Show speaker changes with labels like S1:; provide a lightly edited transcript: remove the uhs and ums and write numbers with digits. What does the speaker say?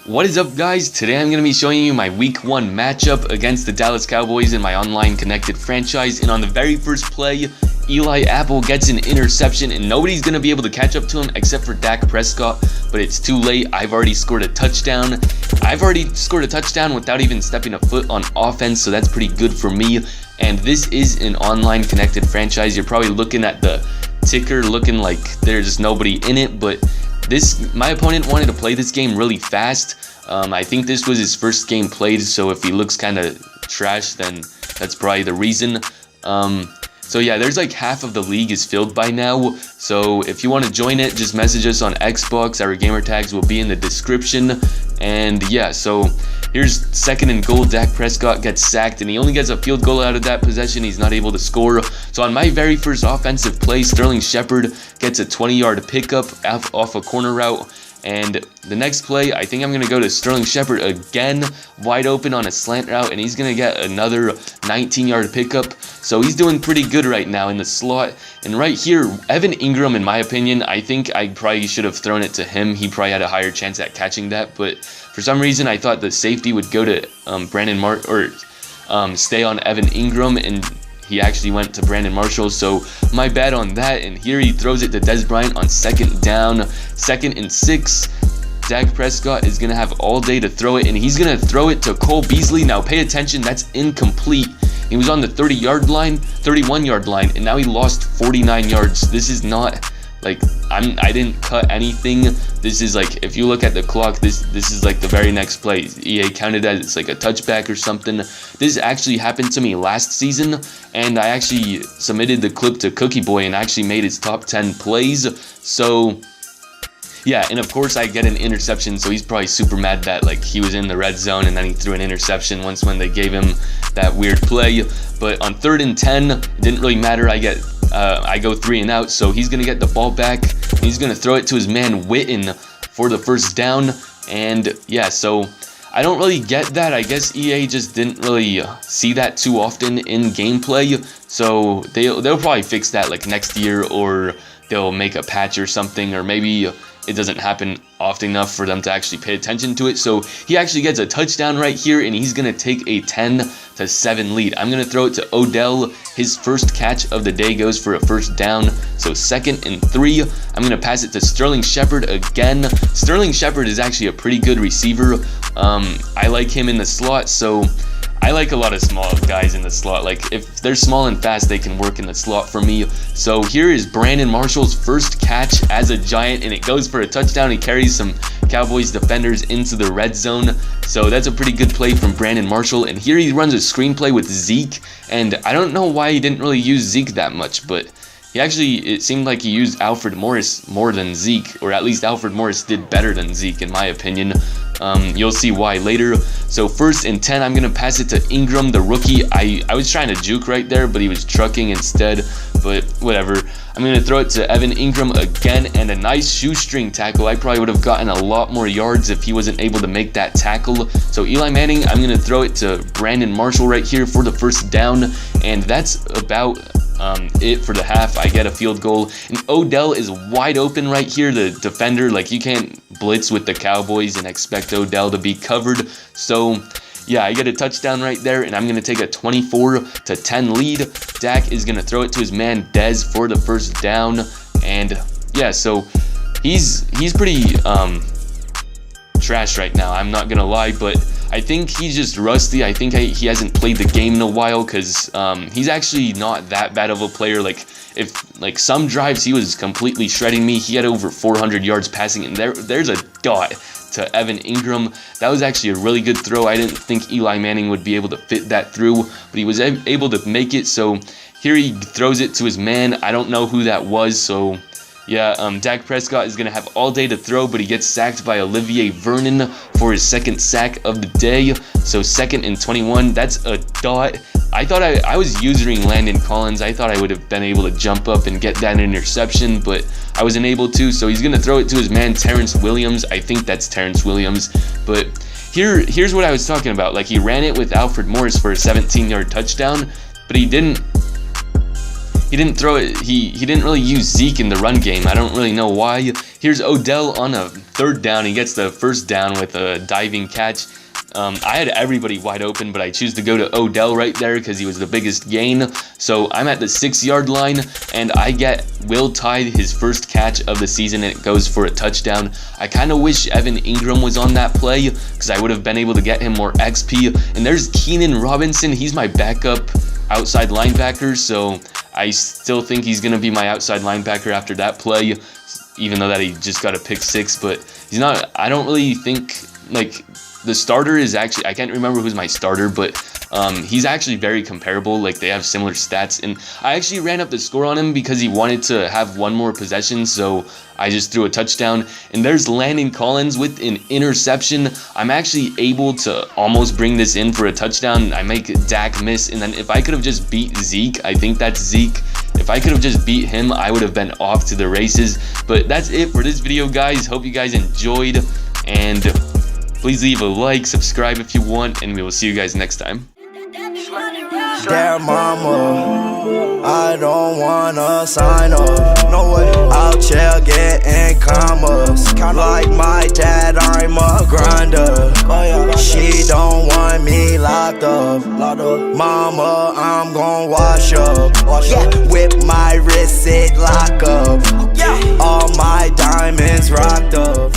S1: What is up, guys? Today I'm going to be showing you my week 1 matchup against the Dallas Cowboys in my online connected franchise. And on the very first play, Eli Apple gets an interception and nobody's going to be able to catch up to him except for Dak Prescott, but it's too late. I've already scored a touchdown. I've already scored a touchdown without even stepping a foot on offense, so that's pretty good for me. And this is an online connected franchise. You're probably looking at the ticker looking like there's nobody in it, but my opponent wanted to play this game really fast. I think this was his first game played, so if he looks kind of trash, then that's probably the reason. So yeah, there's like half of the league is filled by now. So if you want to join it, just message us on Xbox. Our gamer tags will be in the description. And yeah, so here's 2nd and goal. Dak Prescott gets sacked and he only gets a field goal out of that possession. He's not able to score. So on my very first offensive play, Sterling Shepard gets a 20-yard pickup off a corner route. And the next play, I think I'm going to go to Sterling Shepard again, wide open on a slant route, and he's going to get another 19-yard pickup. So he's doing pretty good right now in the slot. And right here, Evan Ingram, in my opinion, I think I probably should have thrown it to him. He probably had a higher chance at catching that, but for some reason I thought the safety would go to stay on Evan Ingram, and he actually went to Brandon Marshall, so my bad on that. And here he throws it to Dez Bryant on 2nd down, 2nd and 6. Dak Prescott is going to have all day to throw it, and he's going to throw it to Cole Beasley. Now pay attention, that's incomplete. He was on the 31-yard line, and now he lost 49 yards. This is not like I didn't cut anything. This is like, if you look at the clock, this is like the very next play. EA counted as it's like a touchback or something. This actually happened to me last season, and I actually submitted the clip to Cookie Boy and actually made his top 10 plays. So yeah, and of course I get an interception, so he's probably super mad that like he was in the red zone and then he threw an interception once when they gave him that weird play. But on 3rd and 10, it didn't really matter. I go 3 and out, so he's gonna get the ball back. He's gonna throw it to his man Witten for the 1st down. And yeah, so I don't really get that. I guess EA just didn't really see that too often in gameplay, so they'll probably fix that like next year, or they'll make a patch or something, or maybe it doesn't happen often enough for them to actually pay attention to it. So he actually gets a touchdown right here, and he's going to take a 10-7 lead. I'm going to throw it to Odell. His first catch of the day goes for a 1st down. So 2nd and 3. I'm going to pass it to Sterling Shepard again. Sterling Shepard is actually a pretty good receiver. I like him in the slot, so I like a lot of small guys in the slot. Like, if they're small and fast, they can work in the slot for me. So here is Brandon Marshall's first catch as a Giant, and it goes for a touchdown. He carries some Cowboys defenders into the red zone. So that's a pretty good play from Brandon Marshall. And here he runs a screenplay with Zeke, and I don't know why he didn't really use Zeke that much, but it seemed like he used Alfred Morris more than Zeke, or at least Alfred Morris did better than Zeke in my opinion. You'll see why later. So 1st and 10, I'm going to pass it to Ingram, the rookie. I was trying to juke right there, but he was trucking instead, but whatever. I'm going to throw it to Evan Ingram again, and a nice shoestring tackle. I probably would have gotten a lot more yards if he wasn't able to make that tackle. So Eli Manning, I'm going to throw it to Brandon Marshall right here for the 1st down, and that's about it for the half. I get a field goal, and Odell is wide open right here. The defender, like, you can't blitz with the Cowboys and expect Odell to be covered. So yeah, I get a touchdown right there, and I'm going to take a 24-10 lead. Dak is going to throw it to his man Dez for the 1st down. And yeah, so he's pretty trash right now, I'm not going to lie, but I think he's just rusty. I think he hasn't played the game in a while, because he's actually not that bad of a player. Like some drives he was completely shredding me. He had over 400 yards passing, and there's a dot to Evan Ingram. That was actually a really good throw. I didn't think Eli Manning would be able to fit that through, but he was able to make it. So here he throws it to his man. I don't know who that was, so yeah, Dak Prescott is going to have all day to throw, but he gets sacked by Olivier Vernon for his 2nd sack of the day. So 2nd and 21, that's a dot. I thought I was using Landon Collins. I thought I would have been able to jump up and get that interception, but I wasn't able to. So he's going to throw it to his man Terrence Williams. I think that's Terrence Williams. But here's what I was talking about. Like, he ran it with Alfred Morris for a 17-yard touchdown, but he didn't he didn't throw it. He didn't really use Zeke in the run game. I don't really know why. Here's Odell on a 3rd down. He gets the 1st down with a diving catch. I had everybody wide open, but I choose to go to Odell right there because he was the biggest gain. So I'm at the 6-yard line, and I get Will Tide his 1st catch of the season, and it goes for a touchdown. I kind of wish Evan Ingram was on that play because I would have been able to get him more XP. And there's Keenan Robinson. He's my backup outside linebacker, so I still think he's going to be my outside linebacker after that play, even though that he just got a pick 6. But he's not, I don't really think, like, the starter is actually, I can't remember who's my starter, but he's actually very comparable. Like, they have similar stats, and I actually ran up the score on him because he wanted to have 1 more possession, so I just threw a touchdown. And there's Landon Collins with an interception. I'm actually able to almost bring this in for a touchdown. I make Dak miss, and then if I could have just beat Zeke, I think that's Zeke. If I could have just beat him, I would have been off to the races. But that's it for this video, guys. Hope you guys enjoyed, and please leave a like, subscribe if you want, and we will see you guys next time.
S2: Damn mama, I don't wanna sign up. No way, I'll chill, getting commas. Like my dad, I'm a grinder. She don't want me locked up. Mama, I'm gon' wash up. Whip my wrist, it lock up. All my diamonds rocked up.